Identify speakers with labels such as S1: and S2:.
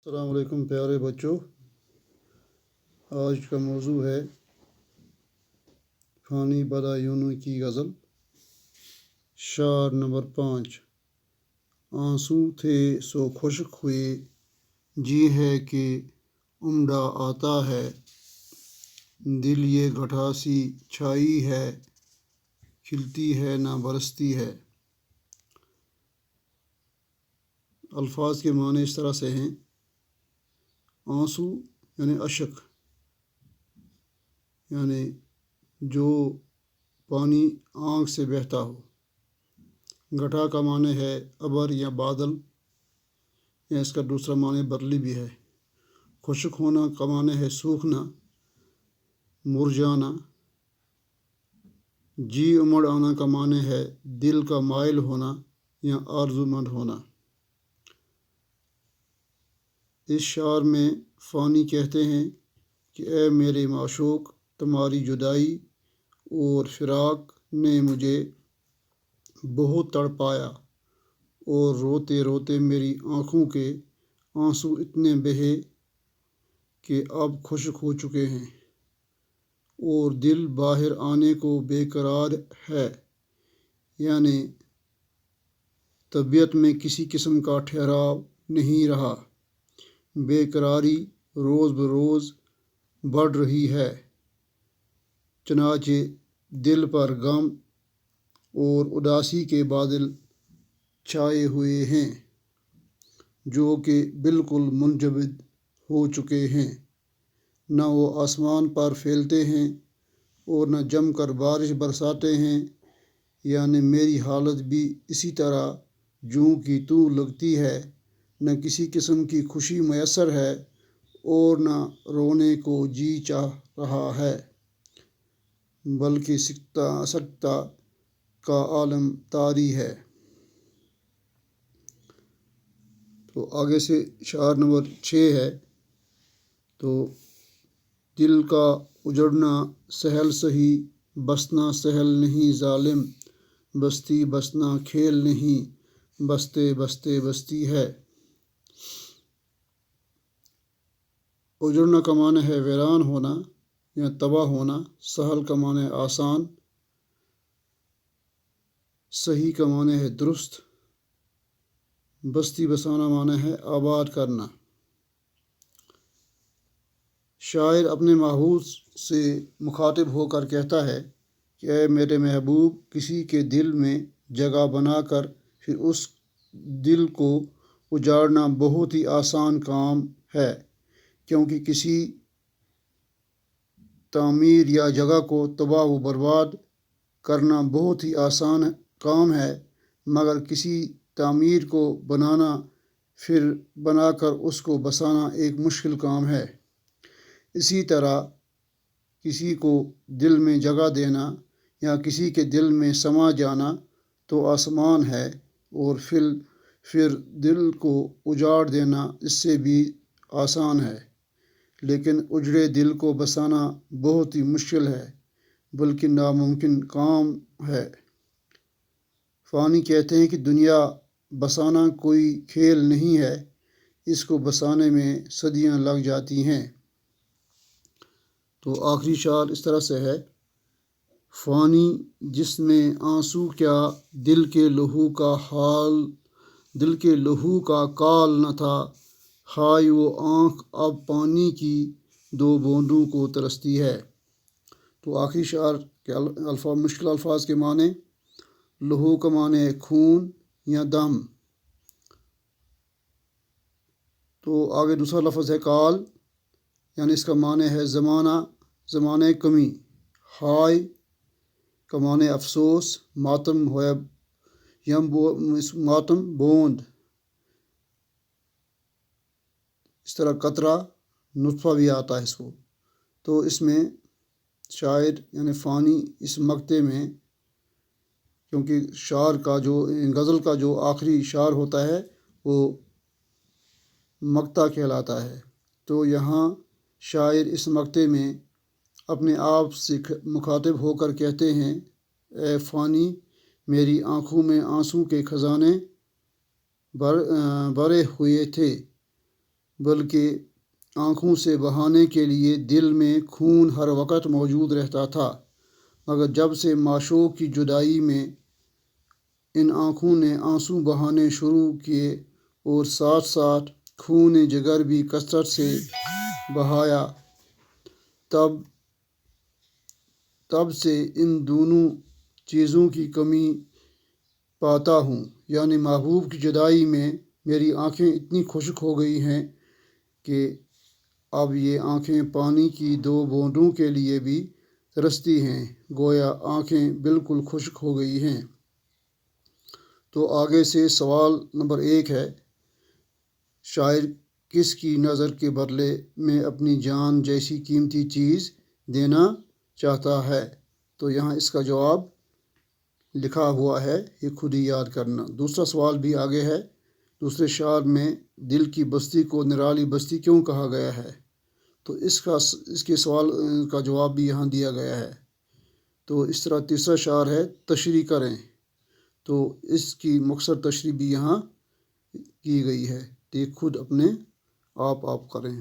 S1: السلام علیکم پیارے بچوں، آج کا موضوع ہے فانی بدایونوں کی غزل، شعر نمبر 5۔ آنسو تھے سو خشک ہوئے، جی ہے کہ امڈا آتا ہے، دل یہ گٹھا سی چھائی ہے، کھلتی ہے نہ برستی ہے۔ الفاظ کے معنی اس طرح سے ہیں۔ آنسو یعنی اشک، یعنی جو پانی آنکھ سے بہتا ہو۔ گٹھا کا معنی ہے ابر یا بادل، یا اس کا دوسرا معنی برلی بھی ہے۔ خشک ہونا کا معنی ہے سوکھنا، مرجھانا۔ جی امڑ آنا کا معنی ہے دل کا مائل ہونا یا آرزو مند ہونا۔ اس شعر میں فانی کہتے ہیں کہ اے میرے معشوق، تمہاری جدائی اور فراق نے مجھے بہت تڑپایا، اور روتے روتے میری آنکھوں کے آنسو اتنے بہے کہ اب خشک ہو چکے ہیں، اور دل باہر آنے کو بے قرار ہے، یعنی طبیعت میں کسی قسم کا ٹھہراؤ نہیں رہا۔ بے قراری روز بروز بڑھ رہی ہے، چنانچہ دل پر غم اور اداسی کے بادل چھائے ہوئے ہیں، جو کہ بالکل منجمد ہو چکے ہیں۔ نہ وہ آسمان پر پھیلتے ہیں اور نہ جم کر بارش برساتے ہیں، یعنی میری حالت بھی اسی طرح جوں کی توں لگتی ہے۔ نہ کسی قسم کی خوشی میسر ہے اور نہ رونے کو جی چاہ رہا ہے، بلکہ سکتہ کا عالم طاری ہے۔ تو آگے سے شعر نمبر 6 ہے۔ تو دل کا اجڑنا سہل سہی، بسنا سہل نہیں ظالم، بستی بسنا کھیل نہیں، بستے بستے بستی ہے۔ اجڑنا کا معنی ہے ویران ہونا یا تباہ ہونا، سہل کا معنی ہے آسان، صحیح کا معنی ہے درست، بستی بسانا معنی ہے آباد کرنا۔ شاعر اپنے محبوب سے مخاطب ہو کر کہتا ہے کہ اے میرے محبوب، کسی کے دل میں جگہ بنا کر پھر اس دل کو اجاڑنا بہت ہی آسان کام ہے، کیونکہ کسی تعمیر یا جگہ کو تباہ و برباد کرنا بہت ہی آسان کام ہے، مگر کسی تعمیر کو بنانا، پھر بنا کر اس کو بسانا ایک مشکل کام ہے۔ اسی طرح کسی کو دل میں جگہ دینا یا کسی کے دل میں سما جانا تو آسان ہے، اور پھر دل کو اجاڑ دینا اس سے بھی آسان ہے، لیکن اجڑے دل کو بسانا بہت ہی مشکل ہے، بلکہ ناممکن کام ہے۔ فانی کہتے ہیں کہ دنیا بسانا کوئی کھیل نہیں ہے، اس کو بسانے میں صدیاں لگ جاتی ہیں۔ تو آخری شعر اس طرح سے ہے۔ فانی جس میں آنسو کیا، دل کے لہو کا کال نہ تھا، ہائے وہ آنکھ اب پانی کی دو بوندوں کو ترستی ہے۔ تو آخری شعر کے مشکل الفاظ کے معنی، لہو کا معنی ہے خون یا دم۔ تو آگے دوسرا لفظ ہے کال، یعنی اس کا معنی ہے زمانہ کمی۔ ہائے کا معنی افسوس، ماتم ہویا ماتم بوند، اس طرح قطرہ نطفہ بھی آتا ہے اس کو۔ تو اس میں شاعر یعنی فانی اس مقطع میں، کیونکہ غزل کا جو آخری شعر ہوتا ہے وہ مقطع کہلاتا ہے، تو یہاں شاعر اس مقطع میں اپنے آپ سے مخاطب ہو کر کہتے ہیں اے فانی، میری آنکھوں میں آنسوں کے خزانے بھرے ہوئے تھے، بلکہ آنکھوں سے بہانے کے لیے دل میں خون ہر وقت موجود رہتا تھا، مگر جب سے معشوق کی جدائی میں ان آنکھوں نے آنسو بہانے شروع کیے اور ساتھ ساتھ خون جگر بھی کثرت سے بہایا، تب سے ان دونوں چیزوں کی کمی پاتا ہوں، یعنی محبوب کی جدائی میں میری آنکھیں اتنی خشک ہو گئی ہیں کہ اب یہ آنکھیں پانی کی 2 بوندوں کے لیے بھی ترستی ہیں، گویا آنکھیں بالکل خشک ہو گئی ہیں۔ تو آگے سے سوال نمبر 1 ہے، شاعر کس کی نظر کے بدلے میں اپنی جان جیسی قیمتی چیز دینا چاہتا ہے؟ تو یہاں اس کا جواب لکھا ہوا ہے، یہ خود ہی یاد کرنا۔ دوسرا سوال بھی آگے ہے، دوسرے شعر میں دل کی بستی کو نرالی بستی کیوں کہا گیا ہے؟ تو اس کے سوال کا جواب بھی یہاں دیا گیا ہے۔ تو اس طرح تیسرا شعر ہے، تشریح کریں، تو اس کی مختصر تشریح بھی یہاں کی گئی ہے، تو یہ خود اپنے آپ کریں۔